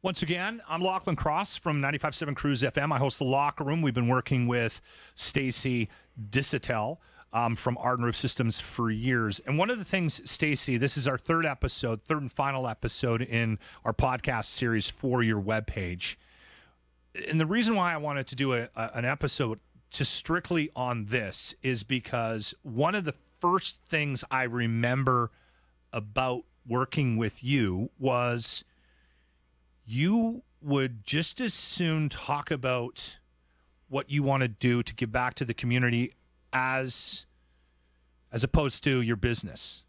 Once again, I'm Lochlin Cross from 95.7 Cruise FM. I host the Locker Room. We've been working with Stacey Disotell from Ardent Roof Systems for years. And one of the things, Stacey, this is our third and final episode in our podcast series for your webpage. And the reason why I wanted to do an episode just strictly on this is because one of the first things I remember about working with you was you would just as soon talk about what you want to do to give back to the community as opposed to your business.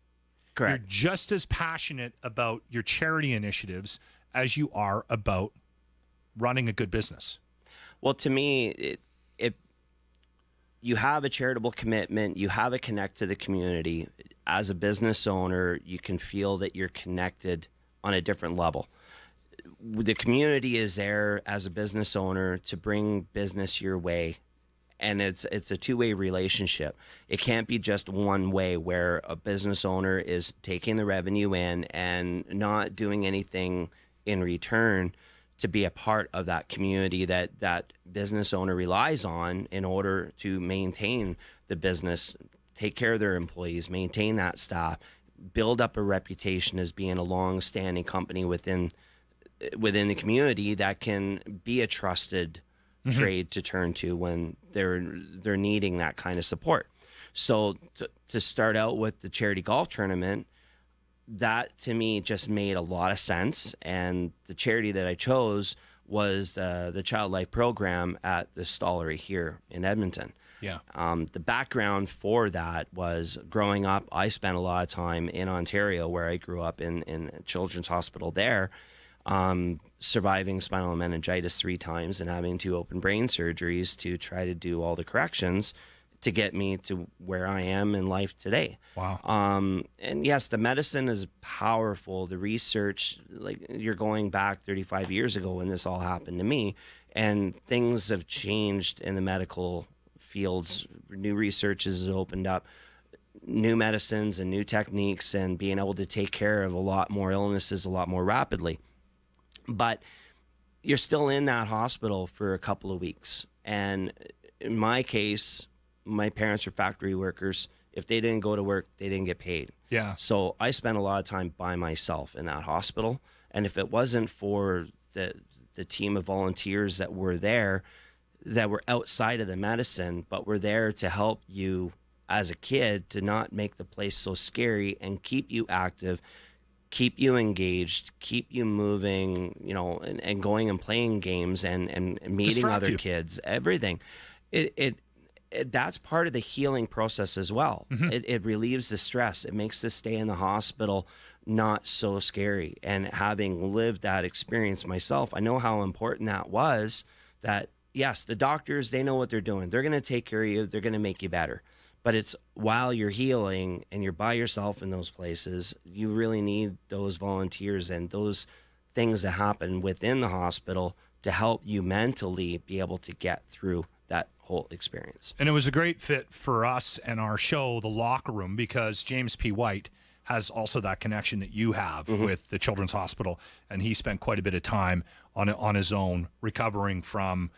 Correct. You're just as passionate about your charity initiatives as you are about running a good business. Well, to me, you have a charitable commitment, you have a connect to the community. As a business owner, you can feel that you're connected on a different level. The community is there as a business owner to bring business your way, and it's a two-way relationship. It can't be just one way where a business owner is taking the revenue in and not doing anything in return to be a part of that community that business owner relies on in order to maintain the business, take care of their employees, maintain that staff, build up a reputation as being a long-standing company within the community that can be a trusted trade to turn to when they're needing that kind of support. So to start out with the charity golf tournament, that to me just made a lot of sense. And the charity that I chose was the Child Life program at the Stollery here in Edmonton. Yeah. The background for that was growing up, I spent a lot of time in Ontario, where I grew up in a children's hospital there. Surviving spinal meningitis 3 times and having 2 open brain surgeries to try to do all the corrections to get me to where I am in life today. Wow. And yes, the medicine is powerful. The research, like you're going back 35 years ago when this all happened to me, and things have changed in the medical fields. New research has opened up new medicines and new techniques and being able to take care of a lot more illnesses a lot more rapidly. But you're still in that hospital for a couple of weeks. And in my case, my parents are factory workers. If they didn't go to work, they didn't get paid. Yeah. So I spent a lot of time by myself in that hospital. And if it wasn't for the team of volunteers that were there, that were outside of the medicine, but were there to help you as a kid to not make the place so scary and keep you active, keep you engaged, keep you moving, and going and playing games and meeting Distract other you. kids, everything. It that's part of the healing process as well. It relieves the stress. It makes the stay in the hospital not so scary. And having lived that experience myself, I know how important that was. That yes, the doctors, they know what they're doing. They're going to take care of you. They're going to make you better. But it's while you're healing and you're by yourself in those places, you really need those volunteers and those things that happen within the hospital to help you mentally be able to get through that whole experience. And it was a great fit for us and our show, The Locker Room, because James P. White has also that connection that you have with the Children's Hospital, and he spent quite a bit of time on his own recovering from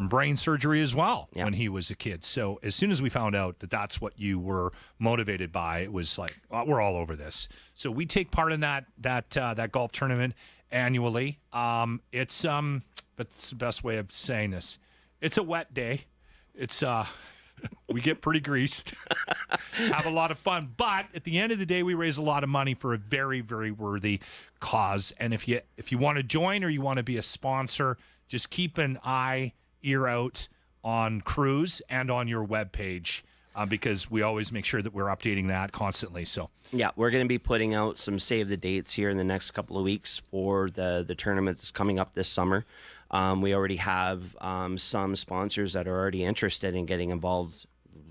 brain surgery as well when he was a kid. So as soon as we found out that that's what you were motivated by, it was like, well, we're all over this. So we take part in that golf tournament annually. It's that's the best way of saying this. It's a wet day. It's we get pretty greased, have a lot of fun, but at the end of the day, we raise a lot of money for a very, very worthy cause. And if you want to join or you want to be a sponsor, just keep an ear out on Cruise and on your webpage because we always make sure that we're updating that constantly. So yeah, we're going to be putting out some save the dates here in the next couple of weeks for the tournament that's coming up this summer. We already have some sponsors that are already interested in getting involved.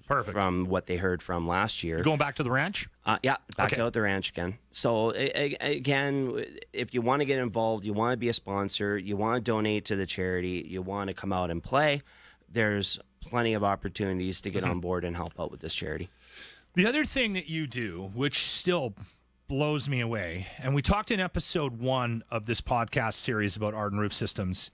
Perfect. From what they heard from last year. You're going back to the ranch? Yeah, back out the ranch again. So again, if you want to get involved, you want to be a sponsor, you want to donate to the charity, you want to come out and play, there's plenty of opportunities to get on board and help out with this charity. The other thing that you do, which still blows me away. And we talked in episode 1 of this podcast series about Ardent Roof Systems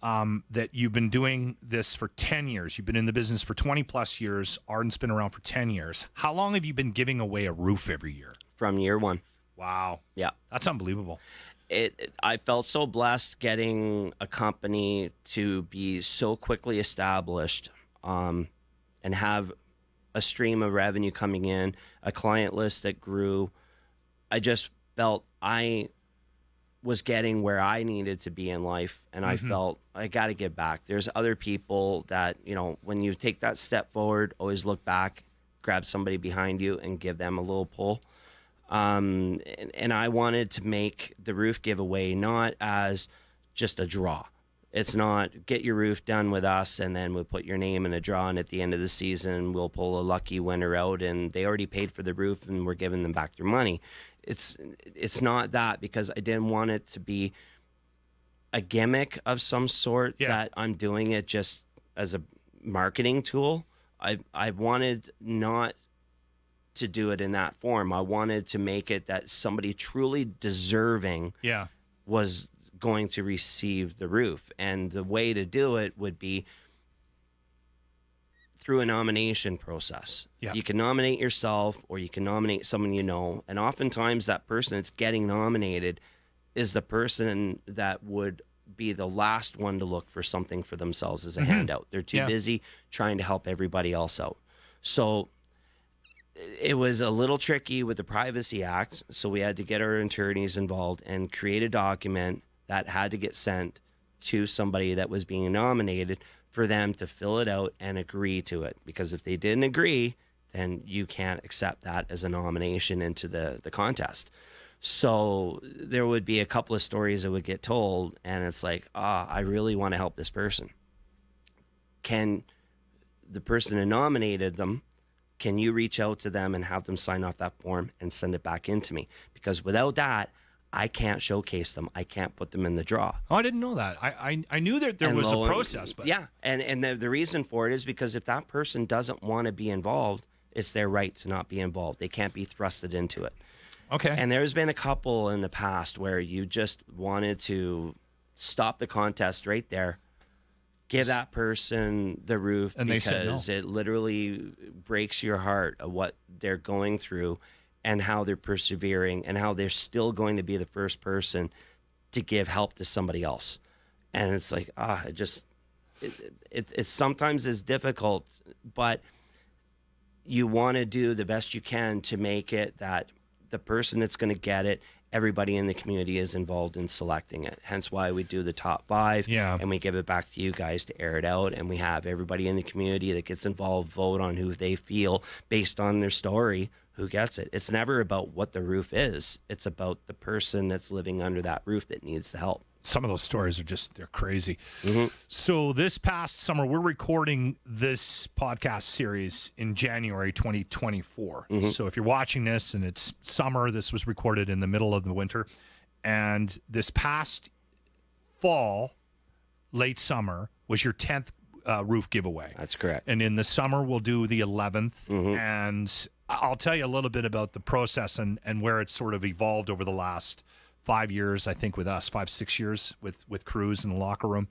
that you've been doing this for 10 years. You've been in the business for 20 plus years. Ardent's been around for 10 years. How long have you been giving away a roof every year? From year one. Wow. Yeah. That's unbelievable. I felt so blessed getting a company to be so quickly established and have a stream of revenue coming in, a client list that grew. I just felt I was getting where I needed to be in life, and I felt I got to give back. There's other people that, you know, when you take that step forward, always look back, grab somebody behind you and give them a little pull. And I wanted to make the roof giveaway not as just a draw. It's not get your roof done with us and then we'll put your name in a draw, and at the end of the season we'll pull a lucky winner out and they already paid for the roof and we're giving them back their money. It's not that, because I didn't want it to be a gimmick of some sort that I'm doing it just as a marketing tool. I wanted not to do it in that form. I wanted to make it that somebody truly deserving was going to receive the roof. And the way to do it would be through a nomination process. You can nominate yourself or you can nominate someone you know. And oftentimes that person that's getting nominated is the person that would be the last one to look for something for themselves as a handout. They're too busy trying to help everybody else out. So it was a little tricky with the Privacy Act. So we had to get our attorneys involved and create a document that had to get sent to somebody that was being nominated for them to fill it out and agree to it. Because if they didn't agree, then you can't accept that as a nomination into the contest. So there would be a couple of stories that would get told, and it's like, I really want to help this person. Can the person that nominated them, can you reach out to them and have them sign off that form and send it back into me? Because without that, I can't showcase them. I can't put them in the draw. Oh, I didn't know that. I knew that there was a process, but and the reason for it is because if that person doesn't want to be involved, it's their right to not be involved. They can't be thrusted into it. Okay. And there's been a couple in the past where you just wanted to stop the contest right there, give that person the roof, and because it literally breaks your heart of what they're going through and how they're persevering and how they're still going to be the first person to give help to somebody else. And it's like, it sometimes is difficult, but you want to do the best you can to make it that the person that's going to get it, everybody in the community is involved in selecting it. Hence why we do the top 5 and we give it back to you guys to air it out. And we have everybody in the community that gets involved vote on who they feel based on their story, who gets it. It's never about what the roof is. It's about the person that's living under that roof that needs the help. Some of those stories are they're crazy. So this past summer, we're recording this podcast series in January 2024. So if you're watching this and it's summer, this was recorded in the middle of the winter. And this past fall, late summer, was your 10th roof giveaway. That's correct. And in the summer, we'll do the 11th. And I'll tell you a little bit about the process and where it's sort of evolved over the last 5 years, I think, with us, 5-6 years with Cruz in the locker room,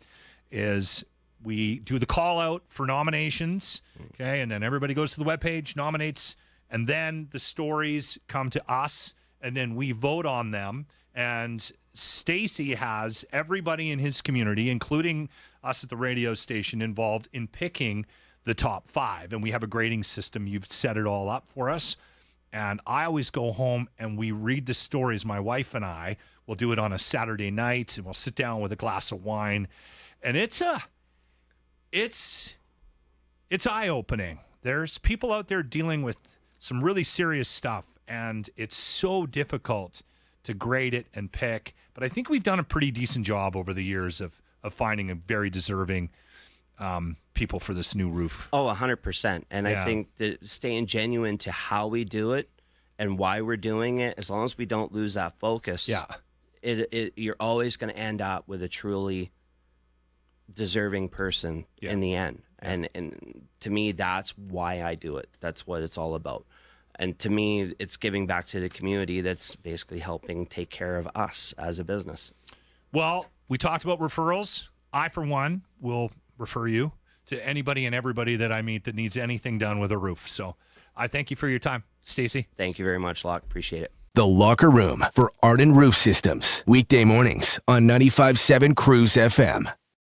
is we do the call out for nominations, okay, and then everybody goes to the webpage, nominates, and then the stories come to us, and then we vote on them. And Stacey has everybody in his community, including us at the radio station, involved in picking the top 5. And we have a grading system. You've set it all up for us. And I always go home and we read the stories. My wife and I will do it on a Saturday night, and we'll sit down with a glass of wine. And it's eye-opening. There's people out there dealing with some really serious stuff, and it's so difficult to grade it and pick. But I think we've done a pretty decent job over the years of finding a very deserving people for this new roof. Oh, 100%. And I think that staying genuine to how we do it and why we're doing it, as long as we don't lose that focus, you're always going to end up with a truly deserving person in the end. And to me, that's why I do it. That's what it's all about. And to me, it's giving back to the community that's basically helping take care of us as a business. Well, we talked about referrals. I, for one, will refer you to anybody and everybody that I meet that needs anything done with a roof. So I thank you for your time, Stacey. Thank you very much, Locke. Appreciate it. The Locker Room for Ardent Roof Systems. Weekday mornings on 95.7 Cruise FM.